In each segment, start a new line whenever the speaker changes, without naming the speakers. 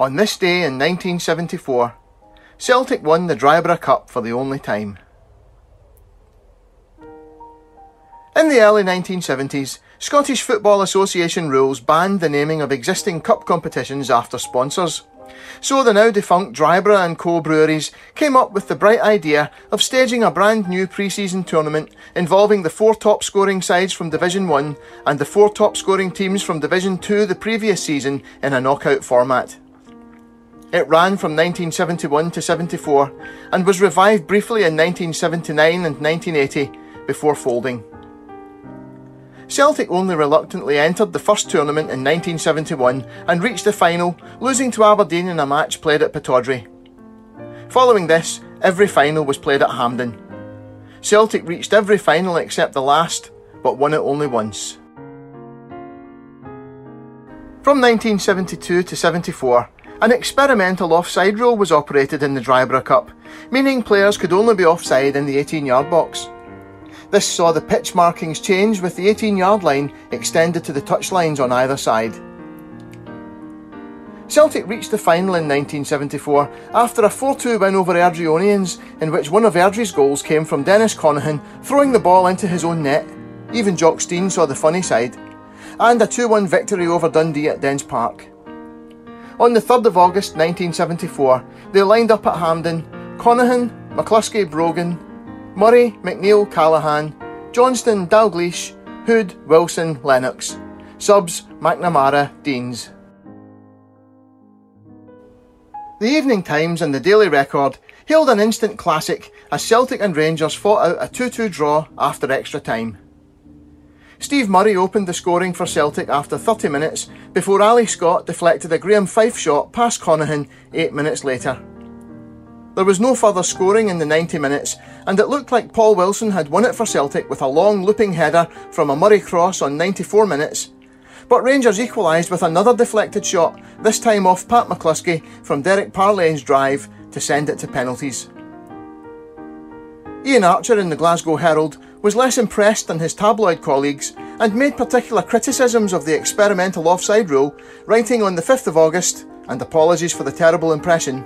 On this day in 1974, Celtic won the Drybrough Cup for the only time. In the early 1970s, Scottish Football Association rules banned the naming of existing cup competitions after sponsors. So the now defunct Drybrough and Co breweries came up with the bright idea of staging a brand new pre-season tournament involving the 4 top scoring sides from Division 1 and the 4 top scoring teams from Division 2 the previous season in a knockout format. It ran from 1971 to 74 and was revived briefly in 1979 and 1980 before folding. Celtic only reluctantly entered the first tournament in 1971 and reached the final, losing to Aberdeen in a match played at Pittodrie. Following this, every final was played at Hampden. Celtic reached every final except the last, but won it only once. From 1972 to 74, an experimental offside rule was operated in the Drybrough Cup, meaning players could only be offside in the 18-yard box. This saw the pitch markings change, with the 18-yard line extended to the touchlines on either side. Celtic reached the final in 1974 after a 4-2 win over Airdrieonians, in which one of Airdrie's goals came from Dennis Conaghan throwing the ball into his own net. Even Jock Stein saw the funny side. And a 2-1 victory over Dundee at Dens Park. On the 3rd of August 1974, they lined up at Hampden: Conaghan, McCluskey, Brogan, Murray, McNeil, Callaghan, Johnston, Dalglish, Hood, Wilson, Lennox. Subs: McNamara, Deans. The Evening Times and the Daily Record hailed an instant classic as Celtic and Rangers fought out a 2-2 draw after extra time. Steve Murray opened the scoring for Celtic after 30 minutes before Ali Scott deflected a Graham Fife shot past Conaghan 8 minutes later. There was no further scoring in the 90 minutes, and it looked like Paul Wilson had won it for Celtic with a long looping header from a Murray cross on 94 minutes. But Rangers equalised with another deflected shot, this time off Pat McCluskey from Derek Parlane's drive to send it to penalties. Ian Archer in the Glasgow Herald was less impressed than his tabloid colleagues and made particular criticisms of the experimental offside rule, writing on the 5th of August, and apologies for the terrible impression.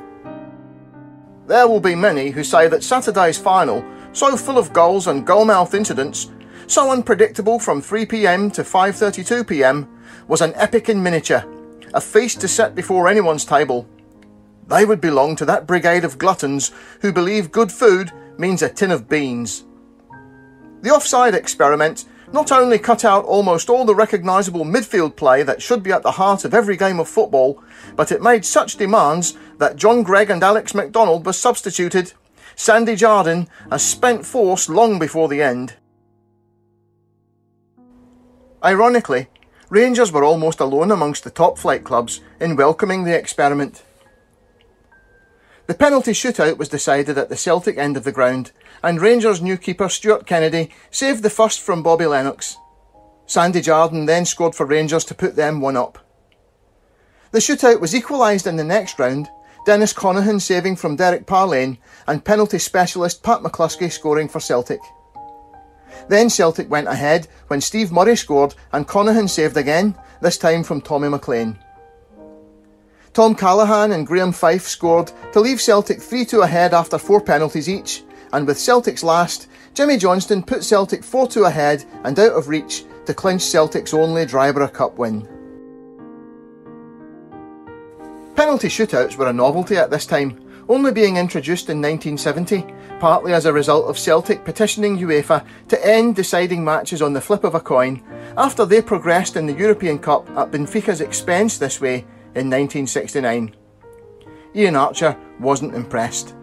There will be many who say that Saturday's final, so full of goals and goalmouth incidents, so unpredictable from 3 p.m. to 5:32 p.m, was an epic in miniature, a feast to set before anyone's table. They would belong to that brigade of gluttons who believe good food means a tin of beans. The offside experiment not only cut out almost all the recognisable midfield play that should be at the heart of every game of football, but it made such demands that John Gregg and Alex MacDonald were substituted, Sandy Jardine a spent force long before the end. Ironically, Rangers were almost alone amongst the top-flight clubs in welcoming the experiment. The penalty shootout was decided at the Celtic end of the ground, and Rangers new keeper Stuart Kennedy saved the first from Bobby Lennox. Sandy Jardine then scored for Rangers to put them 1 up. The shootout was equalised in the next round, Dennis Conaghan saving from Derek Parlane and penalty specialist Pat McCluskey scoring for Celtic. Then Celtic went ahead when Steve Murray scored and Conaghan saved again, this time from Tommy McLean. Tom Callaghan and Graham Fife scored to leave Celtic 3-2 ahead after 4 penalties each, and with Celtic's last, Jimmy Johnston put Celtic 4-2 ahead and out of reach to clinch Celtic's only Drybrough Cup win. Penalty shootouts were a novelty at this time, only being introduced in 1970, partly as a result of Celtic petitioning UEFA to end deciding matches on the flip of a coin, after they progressed in the European Cup at Benfica's expense this way in 1969. Ian Archer wasn't impressed.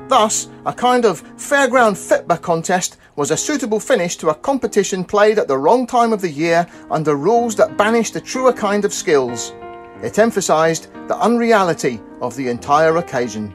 Thus, a kind of fairground fitba contest was a suitable finish to a competition played at the wrong time of the year under rules that banished the truer kind of skills. It emphasised the unreality of the entire occasion.